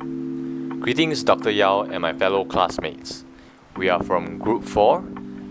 Greetings Dr. Yao and my fellow classmates. We are from Group 4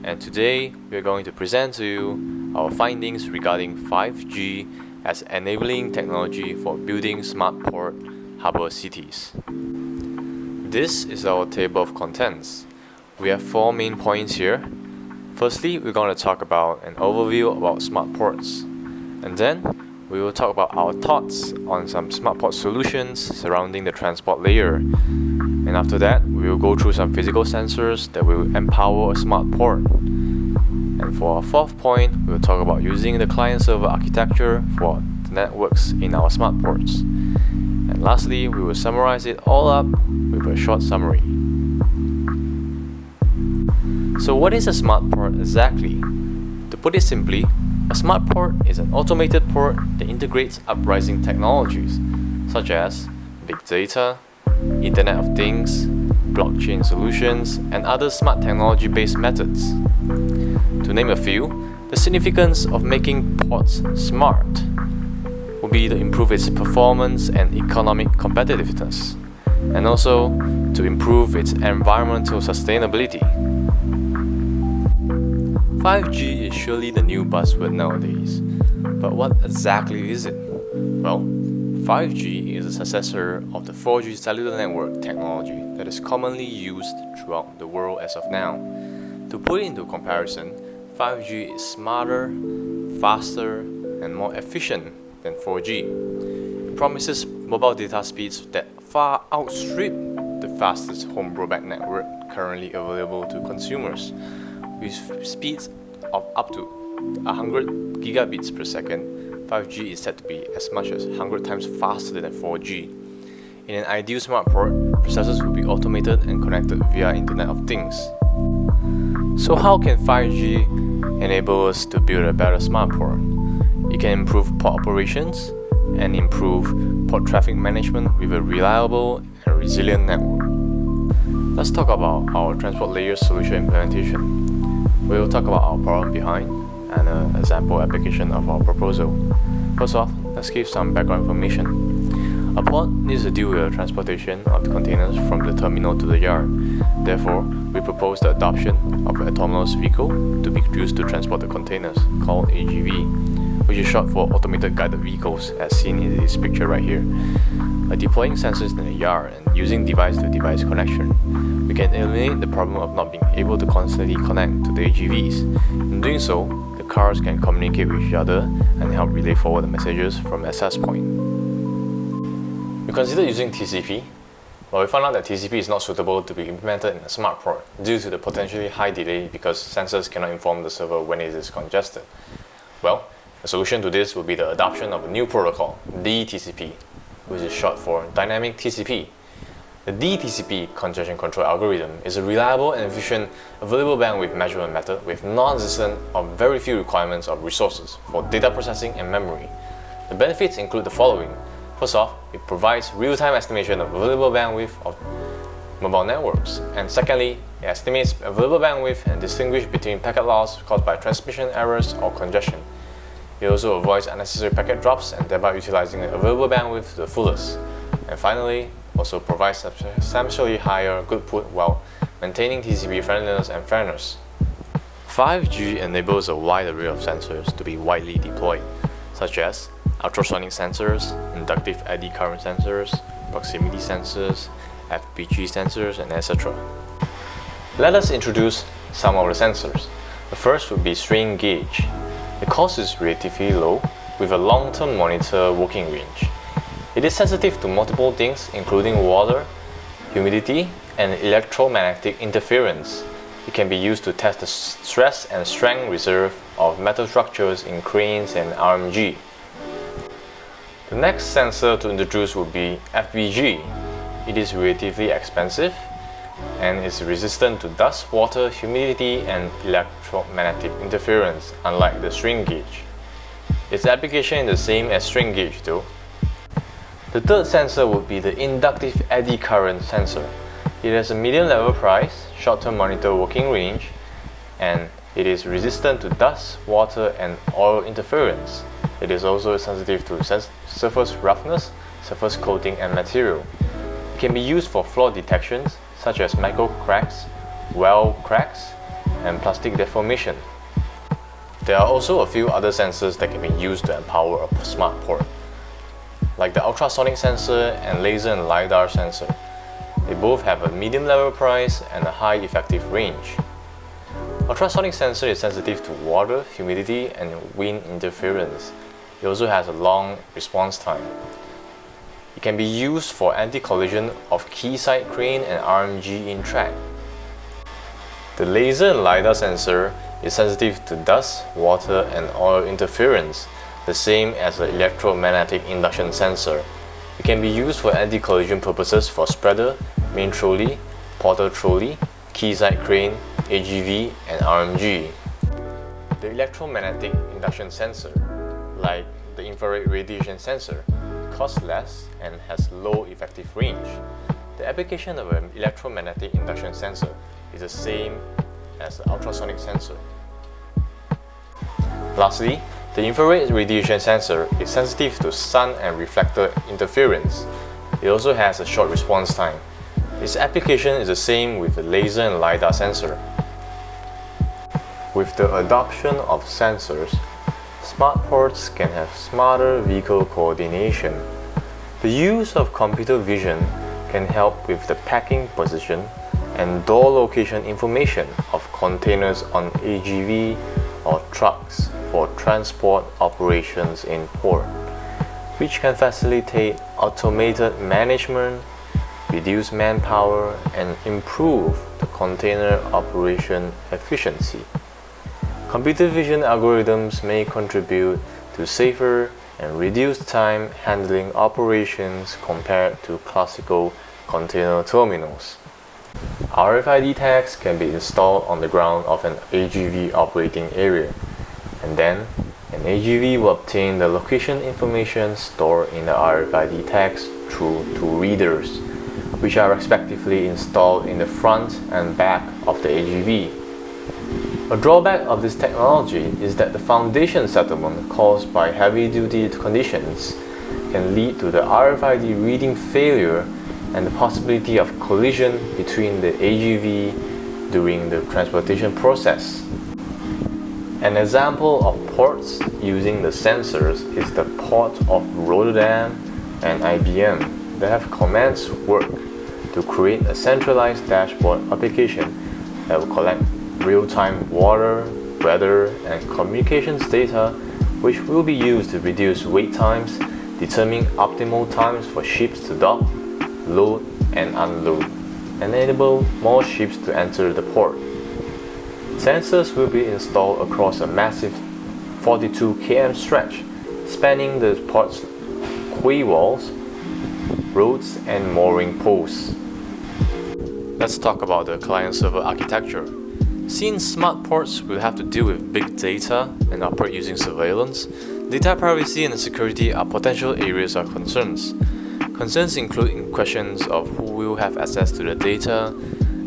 and today we are going to present to you our findings regarding 5G as enabling technology for building smart port harbor cities. This is our table of contents. We have 4 main points here. Firstly, we're going to talk about an overview about smart ports, and then we will talk about our thoughts on some smart port solutions surrounding the transport layer. And after that, we will go through some physical sensors that will empower a smart port. And for our 4th point, we will talk about using the client-server architecture for the networks in our smart ports. And lastly, we will summarize it all up with a short summary. So what is a smart port exactly? To put it simply, a smart port is an automated port that integrates uprising technologies such as big data, Internet of Things, blockchain solutions, and other smart technology-based methods. To name a few, the significance of making ports smart will be to improve its performance and economic competitiveness, and also to improve its environmental sustainability. 5G is surely the new buzzword nowadays, but what exactly is it? Well, 5G is a successor of the 4G cellular network technology that is commonly used throughout the world as of now. To put it into comparison, 5G is smarter, faster, and more efficient than 4G. It promises mobile data speeds that far outstrip the fastest home broadband network currently available to consumers. With speeds of up to 100 gigabits per second, 5G is said to be as much as 100 times faster than 4G. In an ideal smart port, processes will be automated and connected via Internet of Things. So how can 5G enable us to build a better smart port? It can improve port operations and improve port traffic management with a reliable and resilient network. Let's talk about our transport layer solution implementation. We will talk about our problem behind and an example application of our proposal. First off, let's give some background information. A port needs to deal with the transportation of the containers from the terminal to the yard. Therefore, we propose the adoption of an autonomous vehicle to be used to transport the containers, called AGV, which is short for Automated Guided Vehicles, as seen in this picture right here. By deploying sensors in the yard and using device-to-device connection, we can eliminate the problem of not being able to constantly connect to the AGVs. In doing so, the cars can communicate with each other and help relay forward the messages from access point. We considered using TCP, but we found out that TCP is not suitable to be implemented in a smart port due to the potentially high delay because sensors cannot inform the server when it is congested. Well, the solution to this would be the adoption of a new protocol, DTCP, which is short for Dynamic TCP. The DTCP congestion control algorithm is a reliable and efficient available bandwidth measurement method with non-existent or very few requirements of resources for data processing and memory. The benefits include the following. First off, it provides real-time estimation of available bandwidth of mobile networks. And secondly, it estimates available bandwidth and distinguishes between packet loss caused by transmission errors or congestion. It also avoids unnecessary packet drops and thereby utilizing the available bandwidth to the fullest. And finally, also provides substantially higher throughput while maintaining TCP friendliness and fairness. 5G enables a wide array of sensors to be widely deployed, such as ultrasonic sensors, inductive eddy current sensors, proximity sensors, FPG sensors, and etc. Let us introduce some of the sensors. The first would be strain gauge. The cost is relatively low with a long-term monitor working range. It is sensitive to multiple things including water, humidity, and electromagnetic interference. It can be used to test the stress and strength reserve of metal structures in cranes and RMG. The next sensor to introduce would be FPG. It is relatively expensive and is resistant to dust, water, humidity, and electromagnetic interference, unlike the strain gauge. Its application is the same as strain gauge though. The third sensor would be the inductive eddy current sensor. It has a medium level price, short-term monitor working range, and it is resistant to dust, water, and oil interference. It is also sensitive to surface roughness, surface coating, and material. It can be used for flaw detections such as micro cracks, well cracks, and plastic deformation. There are also a few other sensors that can be used to empower a smart port, like the ultrasonic sensor and laser and LiDAR sensor. They both have a medium level price and a high effective range. Ultrasonic sensor is sensitive to water, humidity, and wind interference. It also has a long response time. It can be used for anti-collision of quayside crane and RMG in track. The laser and LiDAR sensor is sensitive to dust, water, and oil interference, the same as the electromagnetic induction sensor. It can be used for anti-collision purposes for spreader, main trolley, porter trolley, quayside crane, AGV, and RMG. The electromagnetic induction sensor, like the infrared radiation sensor, costs less and has low effective range. The application of an electromagnetic induction sensor is the same as the ultrasonic sensor. Lastly, the infrared radiation sensor is sensitive to sun and reflector interference. It also has a short response time. Its application is the same with the laser and LiDAR sensor. With the adoption of sensors, smart ports can have smarter vehicle coordination. The use of computer vision can help with the packing position and door location information of containers on AGV or trucks for transport operations in port, which can facilitate automated management, reduce manpower, and improve the container operation efficiency. Computer vision algorithms may contribute to safer and reduced time handling operations compared to classical container terminals. RFID tags can be installed on the ground of an AGV operating area, and then an AGV will obtain the location information stored in the RFID tags through two readers, which are respectively installed in the front and back of the AGV. A drawback of this technology is that the foundation settlement caused by heavy-duty conditions can lead to the RFID reading failure and the possibility of collision between the AGV during the transportation process. An example of ports using the sensors is the Port of Rotterdam and IBM that have commenced work to create a centralized dashboard application that will collect real-time water, weather, and communications data, which will be used to reduce wait times, determine optimal times for ships to dock, load and unload, and enable more ships to enter the port. Sensors will be installed across a massive 42 km stretch, spanning the port's quay walls, roads, and mooring posts. Let's talk about the client-server architecture. Since smart ports will have to deal with big data and operate using surveillance, data privacy and security are potential areas of concerns. Concerns include questions of who will have access to the data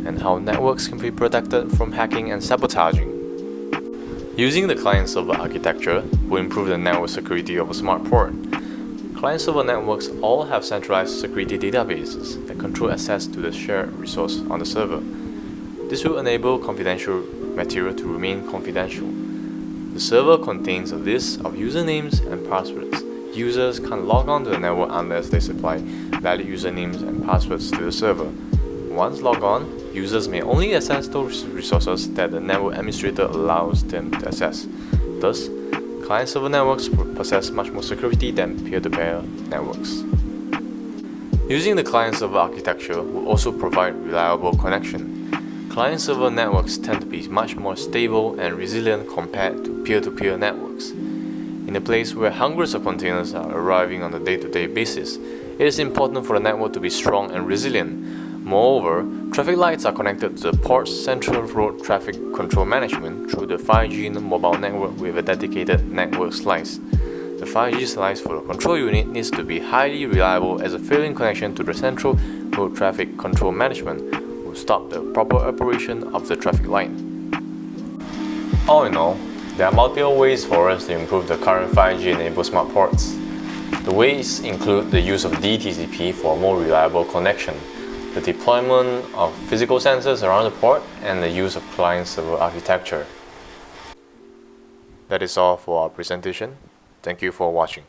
and how networks can be protected from hacking and sabotaging. Using the client-server architecture will improve the network security of a smart port. Client-server networks all have centralized security databases that control access to the shared resource on the server. This will enable confidential material to remain confidential. The server contains a list of usernames and passwords. Users can't log on to the network unless they supply valid usernames and passwords to the server. Once logged on, users may only access those resources that the network administrator allows them to access. Thus, client-server networks possess much more security than peer-to-peer networks. Using the client-server architecture will also provide reliable connection. Client-server networks tend to be much more stable and resilient compared to peer-to-peer networks. In a place where hundreds of containers are arriving on a day-to-day basis, it is important for the network to be strong and resilient. Moreover, traffic lights are connected to the port's central road traffic control management through the 5G mobile network with a dedicated network slice. The 5G slice for the control unit needs to be highly reliable, as a failing connection to the central road traffic control management will stop the proper operation of the traffic light. All in all, there are multiple ways for us to improve the current 5G-enabled smart ports. The ways include the use of DTCP for a more reliable connection, the deployment of physical sensors around the port, and the use of client-server architecture. That is all for our presentation. Thank you for watching.